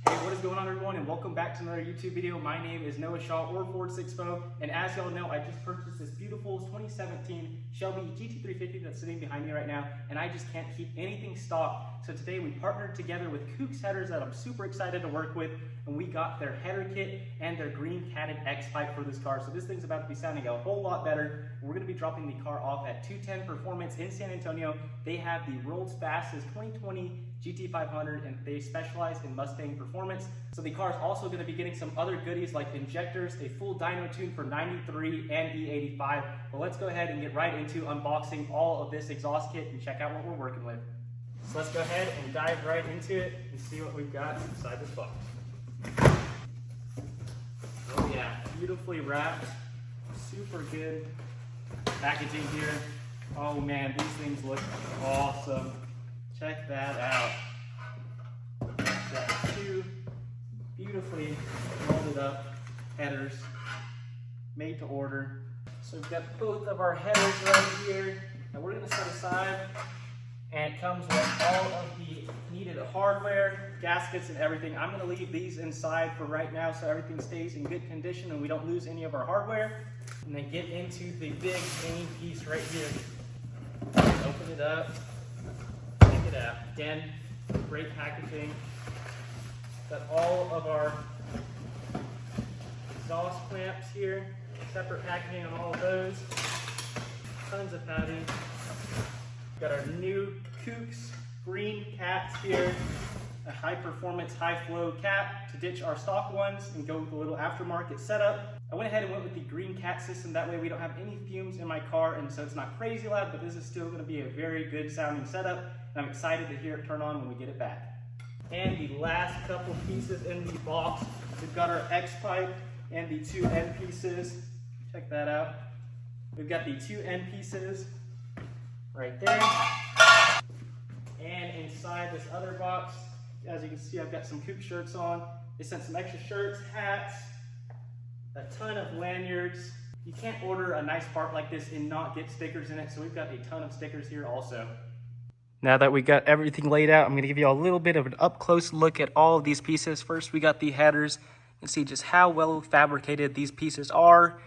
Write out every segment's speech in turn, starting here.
Hey, what is going on everyone, and welcome back to another YouTube video. My name is Noah Shaw, or Fordsixfo, and as y'all know, I just purchased this beautiful 2017 Shelby GT-350 that's sitting behind me right now, and I just can't keep anything stocked. So today we partnered together with Kooks headers that I'm super excited to work with, and we got their header kit and their green catted X pipe for this car. So this thing's about to be sounding a whole lot better. We're going to be dropping the car off at 210 Performance in San Antonio. They have the world's fastest 2020 GT500, and they specialize in Mustang performance. So the car is also going to be getting some other goodies like injectors, a full dyno tune for 93 and E85. But let's go ahead and get right into unboxing all of this exhaust kit and check out what we're working with. So let's go ahead and dive right into it and see what we've got inside this box. Oh yeah, beautifully wrapped, super good packaging here. Oh man, these things look awesome. Check that out. Got two beautifully molded up headers, made to order. So we've got both of our headers right here that we're going to set aside, and it comes with all of the needed hardware, gaskets, and everything. I'm going to leave these inside for right now so everything stays in good condition and we don't lose any of our hardware. And then get into the big main piece right here. Open it up. Again, great packaging. Got all of our exhaust clamps here, separate packaging on all of those. Tons of padding. Got our new Kooks green caps here, a high performance, high flow cap to ditch our stock ones and go with a little aftermarket setup. I went ahead and went with the green cat system, that way we don't have any fumes in my car, and so it's not crazy loud, but this is still going to be a very good sounding setup, and I'm excited to hear it turn on when we get it back. And the last couple pieces in the box, we've got our X pipe and the two end pieces. Check that out. We've got the two end pieces right there. And inside this other box, as you can see, I've got some Kooks shirts on. They sent some extra shirts, hats, a ton of lanyards. You can't order a nice part like this and not get stickers in it, so we've got a ton of stickers here also. Now that we got everything laid out, I'm going to give you a little bit of an up-close look at all of these pieces. First, we got the headers. You can see just how well fabricated these pieces are.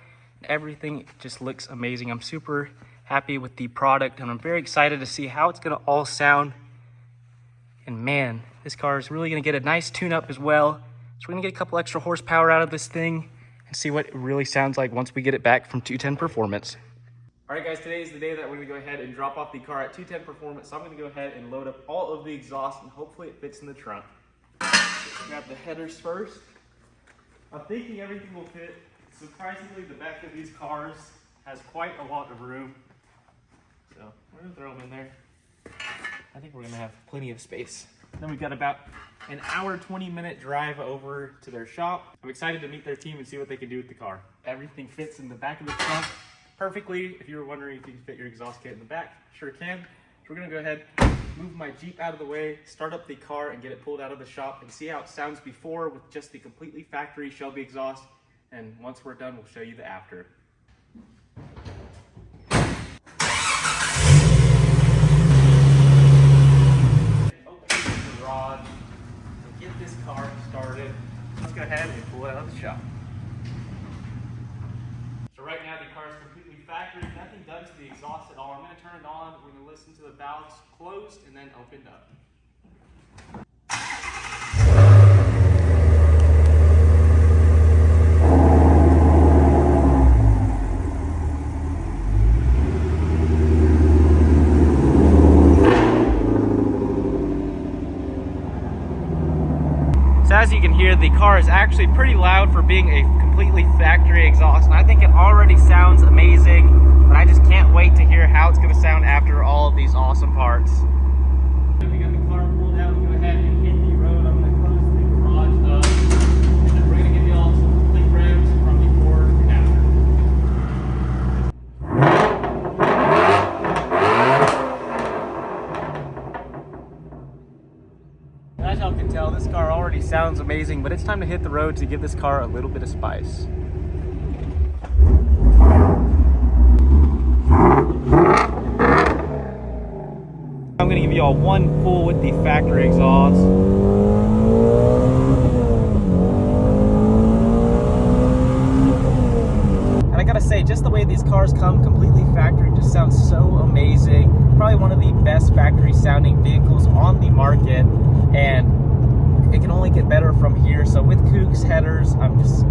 Everything just looks amazing. I'm super happy with the product, and I'm very excited to see how it's going to all sound. And man, this car is really going to get a nice tune-up as well. So we're going to get a couple extra horsepower out of this thing and see what it really sounds like once we get it back from 210 Performance. All right guys, today is the day that we're going to go ahead and drop off the car at 210 Performance. So I'm going to go ahead and load up all of the exhaust, and hopefully it fits in the trunk. Grab the headers first. I'm thinking everything will fit. Surprisingly, the back of these cars has quite a lot of room. So we're going to throw them in there. I think we're going to have plenty of space. Then we've got about an hour, 20-minute drive over to their shop. I'm excited to meet their team and see what they can do with the car. Everything fits in the back of the trunk perfectly. If you were wondering if you can fit your exhaust kit in the back, sure can. So we're gonna go ahead, move my Jeep out of the way, start up the car and get it pulled out of the shop and see how it sounds before with just the completely factory Shelby exhaust. And once we're done, we'll show you the after. Get this car started. Let's go ahead and pull it out of the shop. So right now the car is completely factory, nothing done to the exhaust at all. I'm going to turn it on, we're going to listen to the valves closed and then opened up. As you can hear, the car is actually pretty loud for being a completely factory exhaust, and I think it already sounds amazing, but I just can't wait to hear how it's going to sound after all of these awesome parts. We got the car pulled out, we go ahead and hit the road. I'm going to close the garage up, and then we're going to give you all some complete revs from before and after. As y'all can tell, this car already sounds amazing, but it's time to hit the road to give this car a little bit of spice. I'm going to give you all one pull with the factory exhaust. these cars come completely factory just sounds so amazing. Probably one of the best factory sounding vehicles on the market, and it can only get better from here. So with Kooks headers, I'm just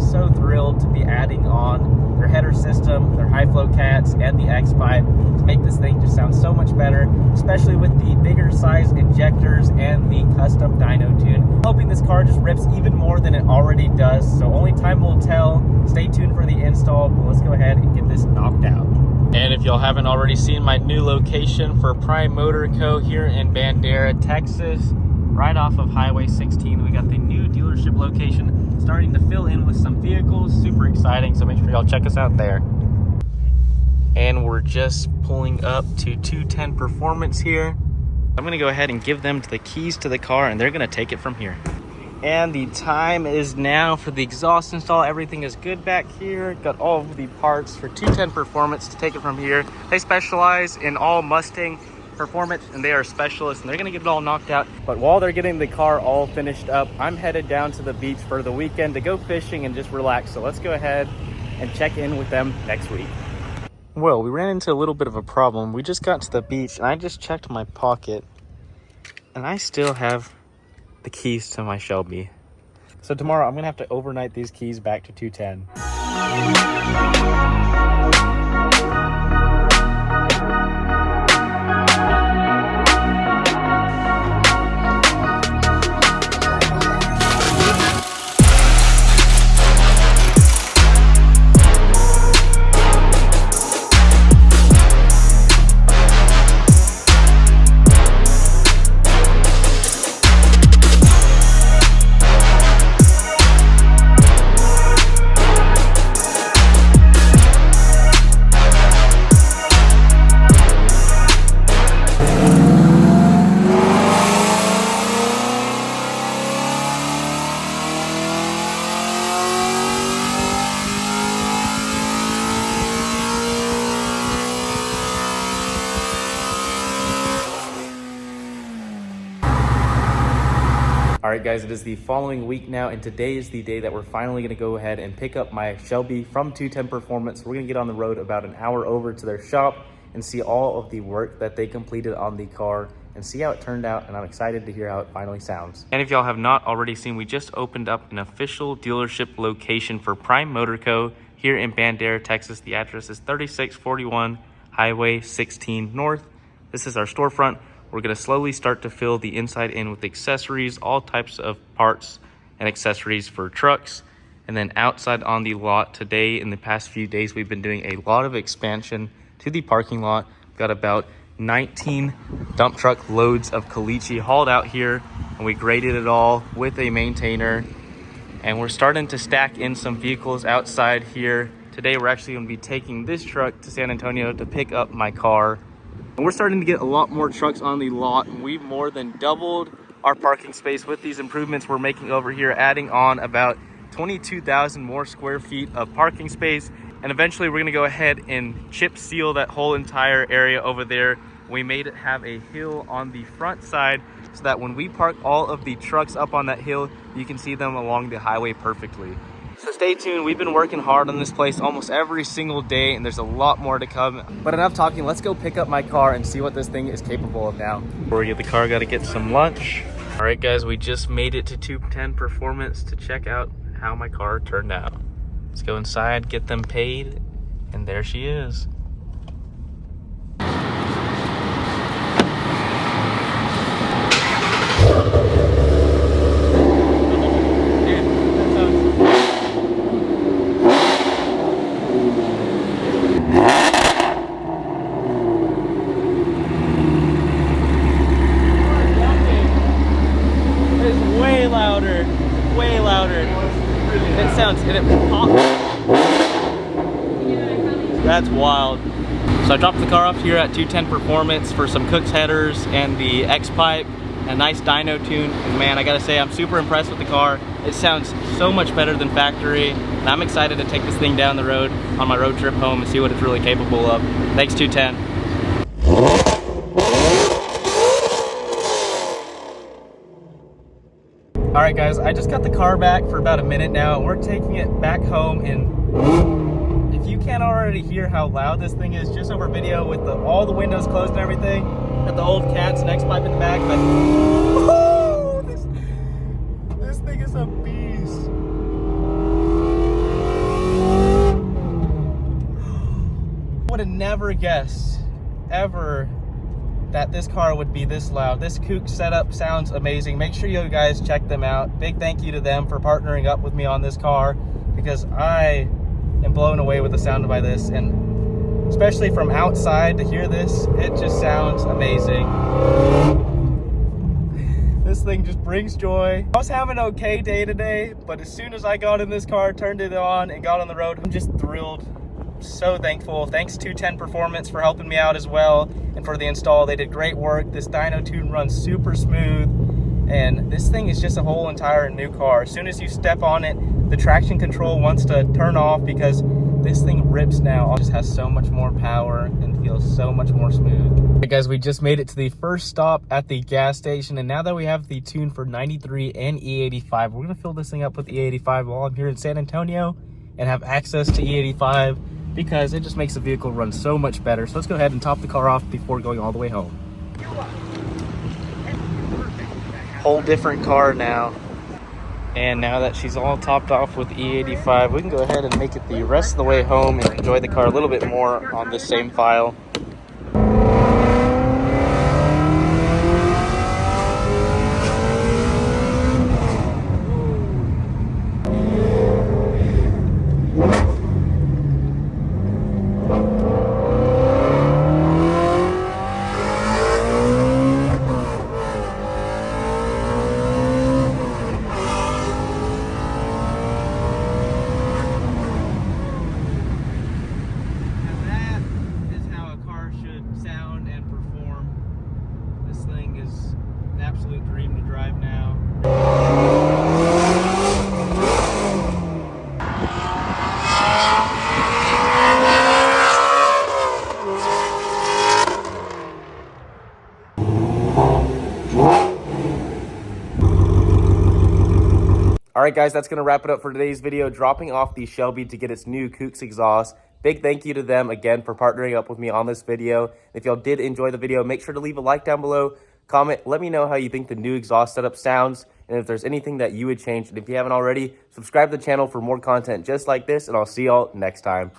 so thrilled to be adding on their header system, their high flow cats, and the X pipe to make this thing just sound so much better, especially with the bigger size injectors and the custom dyno tune. Hoping this car just rips even more than it already does, so only time will tell. Stay tuned for the install, but let's go ahead and get this knocked out. And if y'all haven't already seen my new location for Prime Motor Co. here in Bandera, Texas, right off of Highway 16, we got the new dealership location starting to fill in with some vehicles. Super exciting, so make sure y'all check us out there. And we're just pulling up to 210 Performance here. I'm gonna go ahead and give them the keys to the car, and they're gonna take it from here. And the time is now for the exhaust install. Everything is good back here. Got all of the parts for 210 Performance to take it from here. They specialize in all Mustang performance, and they are specialists, and they're gonna get it all knocked out. But while they're getting the car all finished up, I'm headed down to the beach for the weekend to go fishing and just relax. So let's go ahead and check in with them next week. Well, we ran into a little bit of a problem. We just got to the beach, and I just checked my pocket, and I still have the keys to my Shelby. So tomorrow I'm gonna have to overnight these keys back to 210. All right, guys, it is the following week now, and today is the day that we're finally going to go ahead and pick up my Shelby from 210 Performance. We're going to get on the road about an hour over to their shop and see all of the work that they completed on the car and see how it turned out, and I'm excited to hear how it finally sounds. And if y'all have not already seen, we just opened up an official dealership location for Prime Motor Co. here in Bandera, Texas. The address is 3641 Highway 16 North. This is our storefront. We're going to slowly start to fill the inside in with accessories, all types of parts and accessories for trucks. And then outside on the lot today, in the past few days, we've been doing a lot of expansion to the parking lot. We've got about 19 dump truck loads of caliche hauled out here, and we graded it all with a maintainer. And we're starting to stack in some vehicles outside here. Today, we're actually going to be taking this truck to San Antonio to pick up my car. And we're starting to get a lot more trucks on the lot, and we've more than doubled our parking space with these improvements we're making over here, adding on about 22,000 more square feet of parking space. And eventually we're gonna go ahead and chip seal that whole entire area over there. We made it have a hill on the front side so that when we park all of the trucks up on that hill, you can see them along the highway perfectly. So stay tuned. We've been working hard on this place almost every single day, and there's a lot more to come. But enough talking, let's go pick up my car and see what this thing is capable of now. Before we get the car, gotta get some lunch. All right, guys, we just made it to 210 Performance to check out how my car turned out. Let's go inside, get them paid, and there she is. Way louder. It sounds, and it pops. That's wild. So I dropped the car off here at 210 Performance for some Kooks headers and the X pipe, a nice dyno tune. And man, I gotta say, I'm super impressed with the car. It sounds so much better than factory, and I'm excited to take this thing down the road on my road trip home and see what it's really capable of. Thanks, 210. All right, guys, I just got the car back for about a minute now, and we're taking it back home. And if you can't already hear how loud this thing is just over video with all the windows closed and everything. Got the old Cat's next pipe in the back, but oh, this thing is a beast. Would have never guessed ever that this car would be this loud. This Kooks setup sounds amazing. Make sure you guys check them out. Big thank you to them for partnering up with me on this car, because I am blown away with the sound by this, and especially from outside to hear this, it just sounds amazing. This thing just brings joy. I was having an okay day today, but as soon as I got in this car, turned it on and got on the road, I'm just thrilled. So thankful. Thanks to 10 Performance for helping me out as well, and for the install. They did great work. This dyno tune runs super smooth, and this thing is just a whole entire new car. As soon as you step on it, the traction control wants to turn off, because this thing rips now. It just has so much more power and feels so much more smooth. All right, guys, we just made it to the first stop at the gas station, and now that we have the tune for 93 and E85, we're gonna fill this thing up with E85 while I'm here in San Antonio and have access to E85, because it just makes the vehicle run so much better. So let's go ahead and top the car off before going all the way home. Whole different car now. And now that she's all topped off with E85, we can go ahead and make it the rest of the way home and enjoy the car a little bit more on this same file. Absolute dream to drive now. All right, guys, that's going to wrap it up for today's video, dropping off the Shelby to get its new Kooks exhaust. Big thank you to them again for partnering up with me on this video. If y'all did enjoy the video, make sure to leave a like down below. Comment, let me know how you think the new exhaust setup sounds, and if there's anything that you would change. And if you haven't already, subscribe to the channel for more content just like this, and I'll see y'all next time.